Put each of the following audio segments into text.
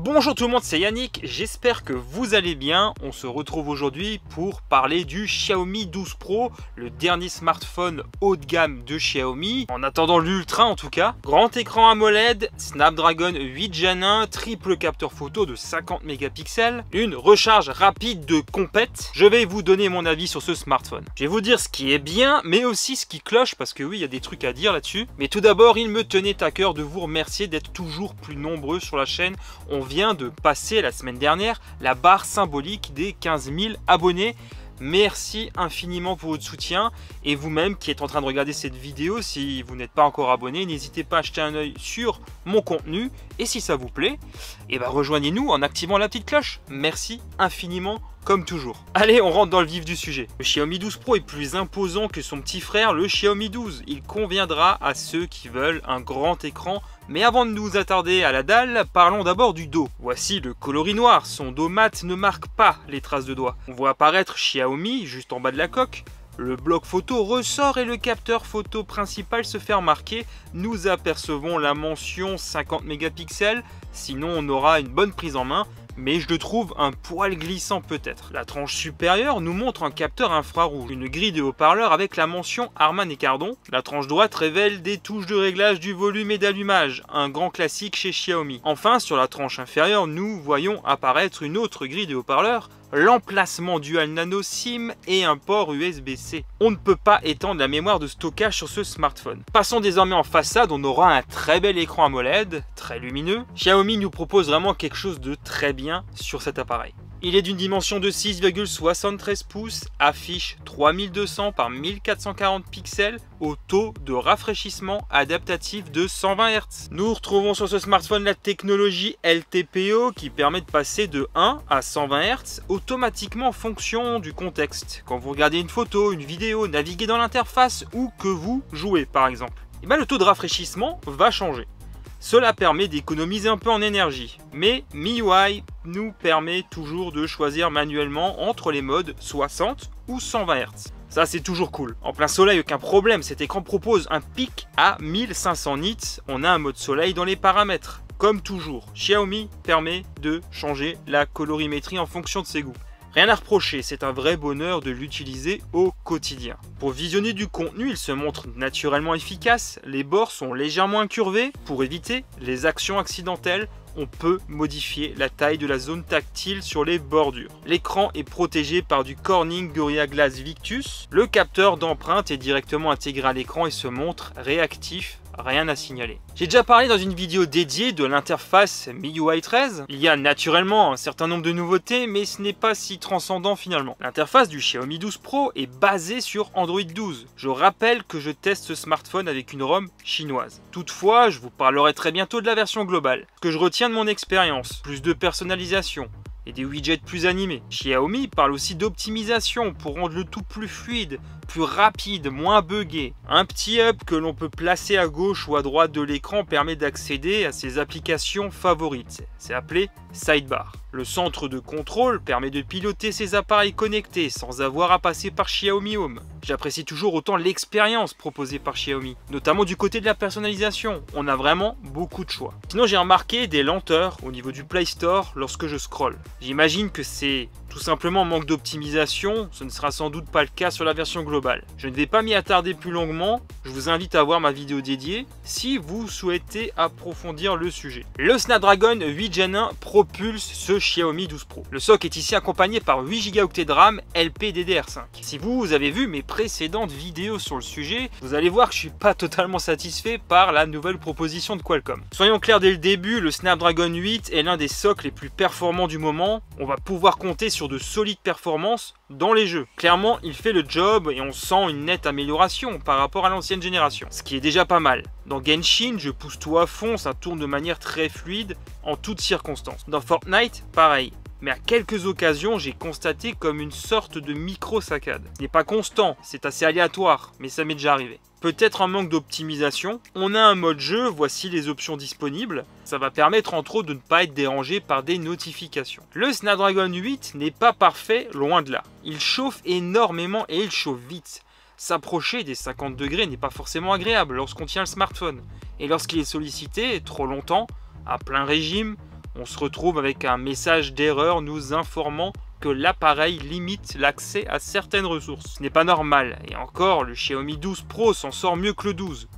Bonjour tout le monde, c'est Yannick, j'espère que vous allez bien. On se retrouve aujourd'hui pour parler du Xiaomi 12 Pro, le dernier smartphone haut de gamme de Xiaomi, en attendant l'Ultra en tout cas. Grand écran AMOLED, Snapdragon 8 Gen 1, triple capteur photo de 50 mégapixels, une recharge rapide de compète. Je vais vous donner mon avis sur ce smartphone. Je vais vous dire ce qui est bien, mais aussi ce qui cloche, parce que oui, il y a des trucs à dire là-dessus. Mais tout d'abord, il me tenait à cœur de vous remercier d'être toujours plus nombreux sur la chaîne. On vient de passer la semaine dernière la barre symbolique des 15 000 abonnés. Merci infiniment pour votre soutien, et vous-même qui êtes en train de regarder cette vidéo, si vous n'êtes pas encore abonné, n'hésitez pas à jeter un œil sur mon contenu, et si ça vous plaît, rejoignez-nous en activant la petite cloche. Merci infiniment comme toujours. Allez, on rentre dans le vif du sujet. Le Xiaomi 12 Pro est plus imposant que son petit frère, le Xiaomi 12. Il conviendra à ceux qui veulent un grand écran. Mais avant de nous attarder à la dalle, parlons d'abord du dos. Voici le coloris noir. Son dos mat ne marque pas les traces de doigts. On voit apparaître Xiaomi juste en bas de la coque. Le bloc photo ressort et le capteur photo principal se fait remarquer. Nous apercevons la mention 50 mégapixels. Sinon, on aura une bonne prise en main. Mais je le trouve un poil glissant peut-être. La tranche supérieure nous montre un capteur infrarouge, une grille de haut-parleurs avec la mention Harman et Kardon. La tranche droite révèle des touches de réglage du volume et d'allumage, un grand classique chez Xiaomi. Enfin, sur la tranche inférieure, nous voyons apparaître une autre grille de haut-parleurs, l'emplacement dual nano SIM et un port USB-C. On ne peut pas étendre la mémoire de stockage sur ce smartphone. Passons désormais en façade, on aura un très bel écran AMOLED, très lumineux. Xiaomi nous propose vraiment quelque chose de très bien sur cet appareil. Il est d'une dimension de 6,73 pouces, affiche 3200 par 1440 pixels au taux de rafraîchissement adaptatif de 120 Hz. Nous retrouvons sur ce smartphone la technologie LTPO qui permet de passer de 1 à 120 Hz automatiquement en fonction du contexte. Quand vous regardez une photo, une vidéo, naviguez dans l'interface ou que vous jouez par exemple. Le taux de rafraîchissement va changer. Cela permet d'économiser un peu en énergie, mais MIUI nous permet toujours de choisir manuellement entre les modes 60 ou 120 Hz. Ça c'est toujours cool. En plein soleil, aucun problème, cet écran propose un pic à 1500 nits. On a un mode soleil dans les paramètres. Comme toujours, Xiaomi permet de changer la colorimétrie en fonction de ses goûts. Rien à reprocher, c'est un vrai bonheur de l'utiliser au quotidien. Pour visionner du contenu, il se montre naturellement efficace, les bords sont légèrement incurvés. Pour éviter les actions accidentelles, on peut modifier la taille de la zone tactile sur les bordures. L'écran est protégé par du Corning Gorilla Glass Victus. Le capteur d'empreinte est directement intégré à l'écran et se montre réactif. Rien à signaler. J'ai déjà parlé dans une vidéo dédiée de l'interface MIUI 13. Il y a naturellement un certain nombre de nouveautés, mais ce n'est pas si transcendant finalement. L'interface du Xiaomi 12 Pro est basée sur Android 12. Je rappelle que je teste ce smartphone avec une ROM chinoise. Toutefois, je vous parlerai très bientôt de la version globale. Ce que je retiens de mon expérience, plus de personnalisation et des widgets plus animés. Xiaomi parle aussi d'optimisation pour rendre le tout plus fluide, plus rapide, moins buggé. Un petit hub que l'on peut placer à gauche ou à droite de l'écran permet d'accéder à ses applications favorites. C'est appelé Sidebar. Le centre de contrôle permet de piloter ses appareils connectés sans avoir à passer par Xiaomi Home. J'apprécie toujours autant l'expérience proposée par Xiaomi, notamment du côté de la personnalisation. On a vraiment beaucoup de choix. Sinon, j'ai remarqué des lenteurs au niveau du Play Store lorsque je scrolle. J'imagine que c'est tout simplement manque d'optimisation, ce ne sera sans doute pas le cas sur la version globale. Je ne vais pas m'y attarder plus longuement, je vous invite à voir ma vidéo dédiée si vous souhaitez approfondir le sujet. Le Snapdragon 8 Gen 1 propulse ce Xiaomi 12 Pro. Le SoC est ici accompagné par 8 Go de RAM LPDDR5. Si vous avez vu mes précédentes vidéos sur le sujet, vous allez voir que je suis pas totalement satisfait par la nouvelle proposition de Qualcomm. Soyons clairs dès le début, le Snapdragon 8 est l'un des SoC les plus performants du moment. On va pouvoir compter sur de solides performances dans les jeux. Clairement, il fait le job et on sent une nette amélioration par rapport à l'ancienne génération, ce qui est déjà pas mal. Dans Genshin, je pousse tout à fond, ça tourne de manière très fluide en toutes circonstances. Dans Fortnite, pareil. Mais à quelques occasions, j'ai constaté comme une sorte de micro-saccade. Ce n'est pas constant, c'est assez aléatoire, mais ça m'est déjà arrivé. Peut-être un manque d'optimisation. On a un mode jeu, voici les options disponibles. Ça va permettre entre autres de ne pas être dérangé par des notifications. Le Snapdragon 8 n'est pas parfait, loin de là. Il chauffe énormément et il chauffe vite. S'approcher des 50 degrés n'est pas forcément agréable lorsqu'on tient le smartphone. Et lorsqu'il est sollicité trop longtemps, à plein régime, on se retrouve avec un message d'erreur nous informant que l'appareil limite l'accès à certaines ressources. Ce n'est pas normal, et encore, le Xiaomi 12 Pro s'en sort mieux que le 12.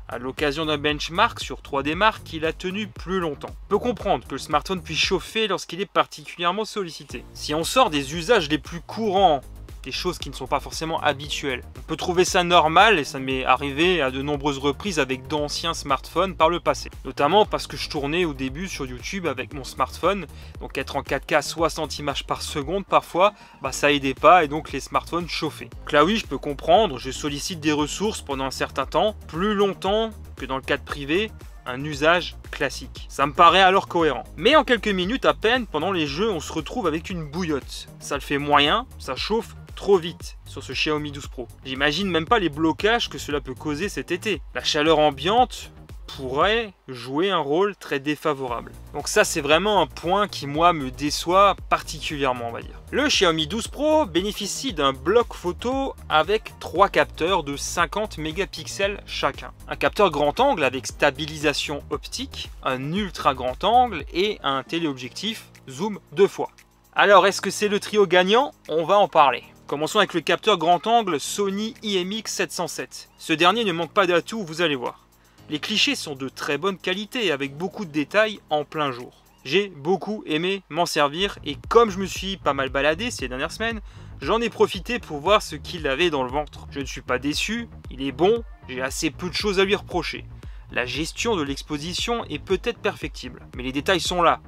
À l'occasion d'un benchmark sur 3D Mark, il a tenu plus longtemps. On peut comprendre que le smartphone puisse chauffer lorsqu'il est particulièrement sollicité. Si on sort des usages les plus courants, des choses qui ne sont pas forcément habituelles, on peut trouver ça normal, et ça m'est arrivé à de nombreuses reprises avec d'anciens smartphones par le passé. Notamment parce que je tournais au début sur YouTube avec mon smartphone, donc être en 4K 60 images par seconde parfois, ça aidait pas et donc les smartphones chauffaient. Donc là oui, je peux comprendre, je sollicite des ressources pendant un certain temps, plus longtemps que dans le cadre privé, un usage classique. Ça me paraît alors cohérent. Mais en quelques minutes à peine, pendant les jeux, on se retrouve avec une bouillotte. Ça le fait moyen, ça chauffe trop vite sur ce Xiaomi 12 Pro. J'imagine même pas les blocages que cela peut causer cet été. La chaleur ambiante pourrait jouer un rôle très défavorable. Donc ça, c'est vraiment un point qui, moi, me déçoit particulièrement, on va dire. Le Xiaomi 12 Pro bénéficie d'un bloc photo avec 3 capteurs de 50 mégapixels chacun. Un capteur grand angle avec stabilisation optique, un ultra grand angle et un téléobjectif zoom 2 fois. Alors, est-ce que c'est le trio gagnant? On va en parler. Commençons avec le capteur grand angle Sony IMX707. Ce dernier ne manque pas d'atouts, vous allez voir. Les clichés sont de très bonne qualité avec beaucoup de détails en plein jour. J'ai beaucoup aimé m'en servir et comme je me suis pas mal baladé ces dernières semaines, j'en ai profité pour voir ce qu'il avait dans le ventre. Je ne suis pas déçu, il est bon, j'ai assez peu de choses à lui reprocher. La gestion de l'exposition est peut-être perfectible, mais les détails sont là.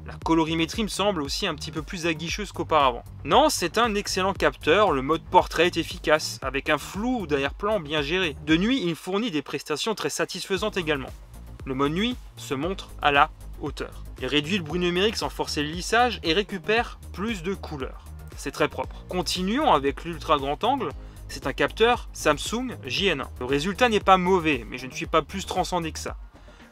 La colorimétrie me semble aussi un petit peu plus aguicheuse qu'auparavant. Non, c'est un excellent capteur, le mode portrait est efficace, avec un flou d'arrière-plan bien géré. De nuit, il fournit des prestations très satisfaisantes également. Le mode nuit se montre à la hauteur. Il réduit le bruit numérique sans forcer le lissage et récupère plus de couleurs. C'est très propre. Continuons avec l'ultra grand angle. C'est un capteur Samsung JN1. Le résultat n'est pas mauvais, mais je ne suis pas plus transcendé que ça.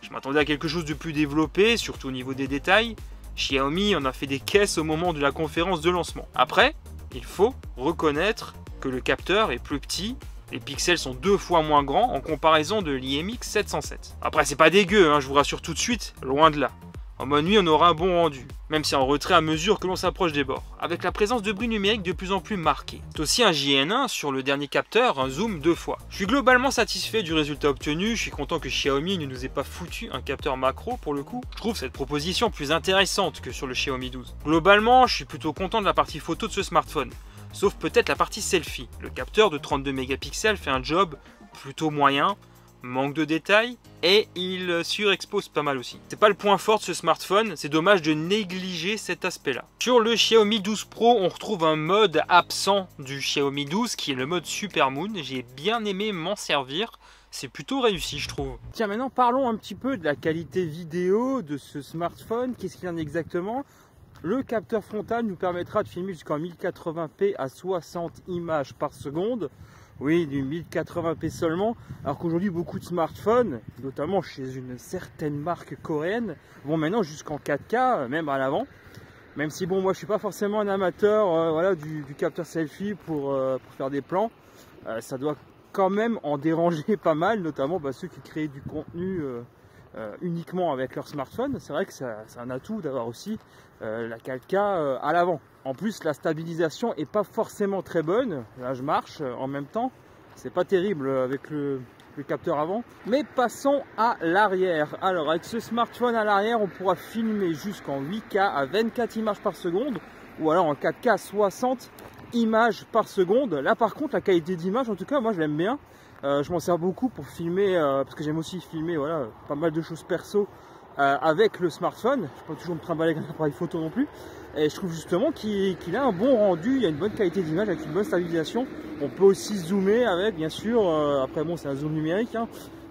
Je m'attendais à quelque chose de plus développé, surtout au niveau des détails. Xiaomi en a fait des caisses au moment de la conférence de lancement. Après, il faut reconnaître que le capteur est plus petit, les pixels sont 2 fois moins grands en comparaison de l'IMX707. Après, c'est pas dégueu, je vous rassure tout de suite, loin de là. En mode nuit, on aura un bon rendu, même si en retrait à mesure que l'on s'approche des bords, avec la présence de bruit numérique de plus en plus marquée. C'est aussi un JN1 sur le dernier capteur, un zoom 2 fois. Je suis globalement satisfait du résultat obtenu, je suis content que Xiaomi ne nous ait pas foutu un capteur macro pour le coup. Je trouve cette proposition plus intéressante que sur le Xiaomi 12. Globalement, je suis plutôt content de la partie photo de ce smartphone, sauf peut-être la partie selfie. Le capteur de 32 mégapixels fait un job plutôt moyen, manque de détails et il surexpose pas mal aussi. C'est pas le point fort de ce smartphone, c'est dommage de négliger cet aspect là. Sur le Xiaomi 12 Pro, on retrouve un mode absent du Xiaomi 12 qui est le mode Super Moon. J'ai bien aimé m'en servir, c'est plutôt réussi je trouve. Tiens, maintenant parlons un petit peu de la qualité vidéo de ce smartphone. Qu'est-ce qu'il y en a exactement? Le capteur frontal nous permettra de filmer jusqu'en 1080p à 60 images par seconde. Oui, du 1080p seulement, alors qu'aujourd'hui beaucoup de smartphones, notamment chez une certaine marque coréenne, vont maintenant jusqu'en 4K, même à l'avant. Même si bon, moi je suis pas forcément un amateur du capteur selfie pour faire des plans, ça doit quand même en déranger pas mal, notamment ceux qui créent du contenu uniquement avec leur smartphone. C'est vrai que c'est un atout d'avoir aussi la 4K à l'avant. En plus, la stabilisation est pas forcément très bonne. Là, je marche en même temps. C'est pas terrible avec le capteur avant. Mais passons à l'arrière. Alors, avec ce smartphone à l'arrière, on pourra filmer jusqu'en 8K à 24 images par seconde, ou alors en 4K à 60 images par seconde. Là, par contre, la qualité d'image, en tout cas, moi, je l'aime bien. Je m'en sers beaucoup pour filmer, parce que j'aime aussi filmer pas mal de choses perso avec le smartphone. Je ne peux pas toujours me trimballer avec un appareil photo non plus. Et je trouve justement qu'il a un bon rendu, il y a une bonne qualité d'image avec une bonne stabilisation. On peut aussi zoomer avec, bien sûr. Après, bon, c'est un zoom numérique,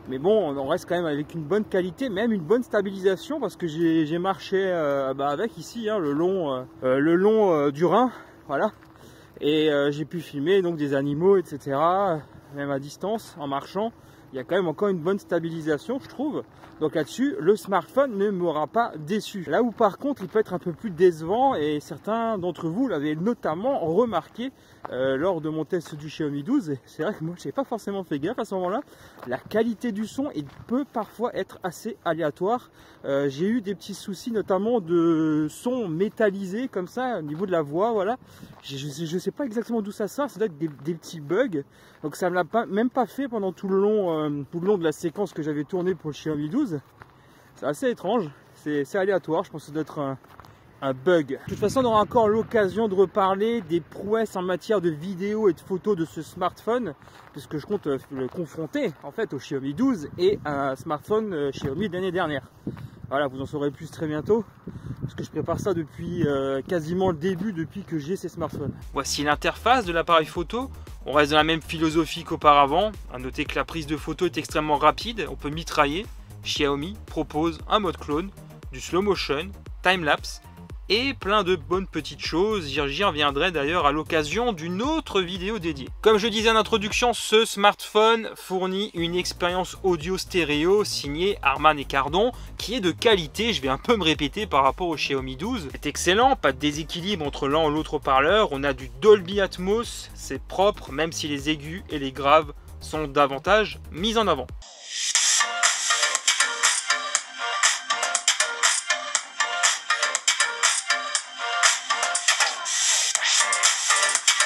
mais bon, on reste quand même avec une bonne qualité, même une bonne stabilisation, parce que j'ai marché avec ici, le long du Rhin, voilà. Et j'ai pu filmer donc des animaux, etc. Même à distance, en marchant. il y a quand même encore une bonne stabilisation, je trouve. Donc là-dessus, le smartphone ne m'aura pas déçu. Là où par contre, il peut être un peu plus décevant, et certains d'entre vous l'avaient notamment remarqué lors de mon test du Xiaomi 12. C'est vrai que moi, je n'ai pas forcément fait gaffe à ce moment-là. La qualité du son, il peut parfois être assez aléatoire. J'ai eu des petits soucis, notamment de son métallisé comme ça, au niveau de la voix, voilà. Je ne sais pas exactement d'où ça sort, ça doit être des petits bugs. Donc ça ne me l'a même pas fait pendant tout le long de la séquence que j'avais tournée pour le Xiaomi 12. C'est assez étrange, c'est aléatoire, je pense que ça doit être un bug. De toute façon, on aura encore l'occasion de reparler des prouesses en matière de vidéo et de photos de ce smartphone, puisque je compte le confronter en fait au Xiaomi 12 et à un smartphone Xiaomi de l'année dernière. Voilà, vous en saurez plus très bientôt, parce que je prépare ça depuis quasiment le début, depuis que j'ai ces smartphones. Voici l'interface de l'appareil photo. On reste dans la même philosophie qu'auparavant. À noter que la prise de photo est extrêmement rapide, on peut mitrailler. Xiaomi propose un mode clone, du slow motion, time-lapse et plein de bonnes petites choses. J'y reviendrai d'ailleurs à l'occasion d'une autre vidéo dédiée. Comme je disais en introduction, ce smartphone fournit une expérience audio stéréo signée Harman et Kardon qui est de qualité. Je vais un peu me répéter par rapport au Xiaomi 12. C'est excellent, pas de déséquilibre entre l'un ou l'autre haut-parleur. On a du Dolby Atmos, c'est propre même si les aigus et les graves sont davantage mis en avant.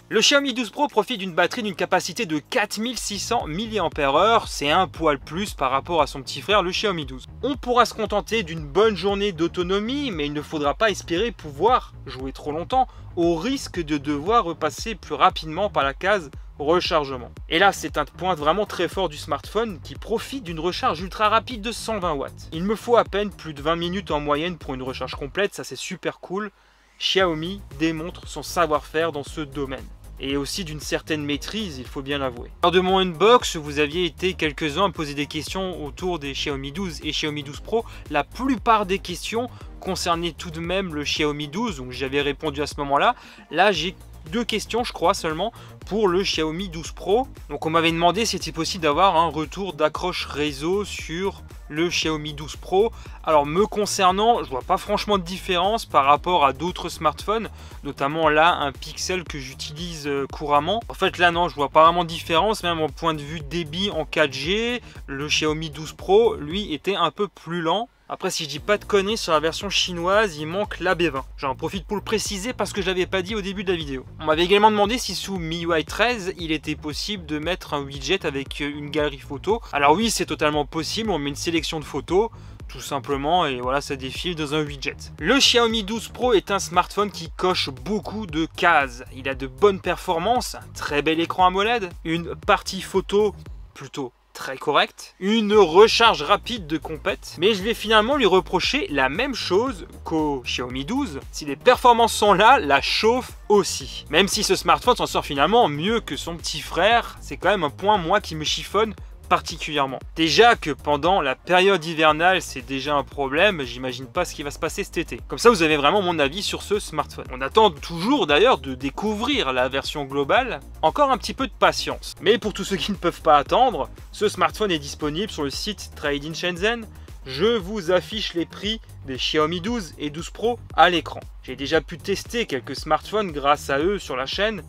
Le Xiaomi 12 Pro profite d'une batterie d'une capacité de 4600 mAh, c'est un poil plus par rapport à son petit frère le Xiaomi 12. On pourra se contenter d'une bonne journée d'autonomie, mais il ne faudra pas espérer pouvoir jouer trop longtemps, au risque de devoir repasser plus rapidement par la case rechargement. Et là, c'est un point vraiment très fort du smartphone qui profite d'une recharge ultra rapide de 120 watts. Il me faut à peine plus de 20 minutes en moyenne pour une recharge complète, ça c'est super cool. Xiaomi démontre son savoir-faire dans ce domaine. Et aussi d'une certaine maîtrise, il faut bien l'avouer. Lors de mon unbox, vous aviez été quelques-uns à me poser des questions autour des Xiaomi 12 et Xiaomi 12 Pro. La plupart des questions concernaient tout de même le Xiaomi 12, donc j'avais répondu à ce moment-là. Là, j'ai 2 questions, je crois, seulement pour le Xiaomi 12 Pro. Donc on m'avait demandé si c'était possible d'avoir un retour d'accroche réseau sur le Xiaomi 12 Pro. Alors me concernant, je vois pas franchement de différence par rapport à d'autres smartphones, notamment là un Pixel que j'utilise couramment. En fait là non, je vois pas vraiment de différence, même au point de vue débit en 4G, le Xiaomi 12 Pro lui était un peu plus lent. Après, si je dis pas de conneries, sur la version chinoise, il manque l'AB20. J'en profite pour le préciser parce que je l'avais pas dit au début de la vidéo. On m'avait également demandé si sous MIUI 13, il était possible de mettre un widget avec une galerie photo. Alors oui, c'est totalement possible, on met une sélection de photos, tout simplement, et voilà, ça défile dans un widget. Le Xiaomi 12 Pro est un smartphone qui coche beaucoup de cases. Il a de bonnes performances, un très bel écran AMOLED, une partie photo plutôt très correct, une recharge rapide de compète, mais je vais finalement lui reprocher la même chose qu'au Xiaomi 12. Si les performances sont là, la chauffe aussi. Même si ce smartphone s'en sort finalement mieux que son petit frère, c'est quand même un point moi qui me chiffonne particulièrement. Déjà que pendant la période hivernale, c'est déjà un problème, j'imagine pas ce qui va se passer cet été. Comme ça, vous avez vraiment mon avis sur ce smartphone. On attend toujours d'ailleurs de découvrir la version globale. Encore un petit peu de patience. Mais pour tous ceux qui ne peuvent pas attendre, ce smartphone est disponible sur le site Trade in Shenzhen. Je vous affiche les prix des Xiaomi 12 et 12 Pro à l'écran. J'ai déjà pu tester quelques smartphones grâce à eux sur la chaîne,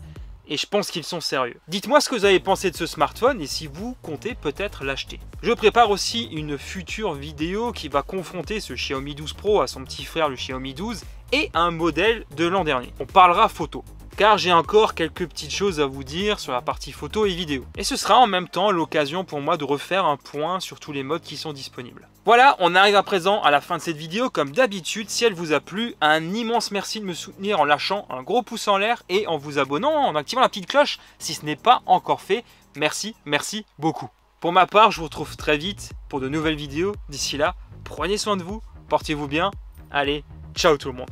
et je pense qu'ils sont sérieux. Dites-moi ce que vous avez pensé de ce smartphone et si vous comptez peut-être l'acheter. Je prépare aussi une future vidéo qui va confronter ce Xiaomi 12 Pro à son petit frère le Xiaomi 12 et un modèle de l'an dernier. On parlera photo, car j'ai encore quelques petites choses à vous dire sur la partie photo et vidéo. Et ce sera en même temps l'occasion pour moi de refaire un point sur tous les modes qui sont disponibles. Voilà, on arrive à présent à la fin de cette vidéo. Comme d'habitude, si elle vous a plu, un immense merci de me soutenir en lâchant un gros pouce en l'air et en vous abonnant, en activant la petite cloche si ce n'est pas encore fait. Merci, merci beaucoup. Pour ma part, je vous retrouve très vite pour de nouvelles vidéos. D'ici là, prenez soin de vous, portez-vous bien. Allez, ciao tout le monde.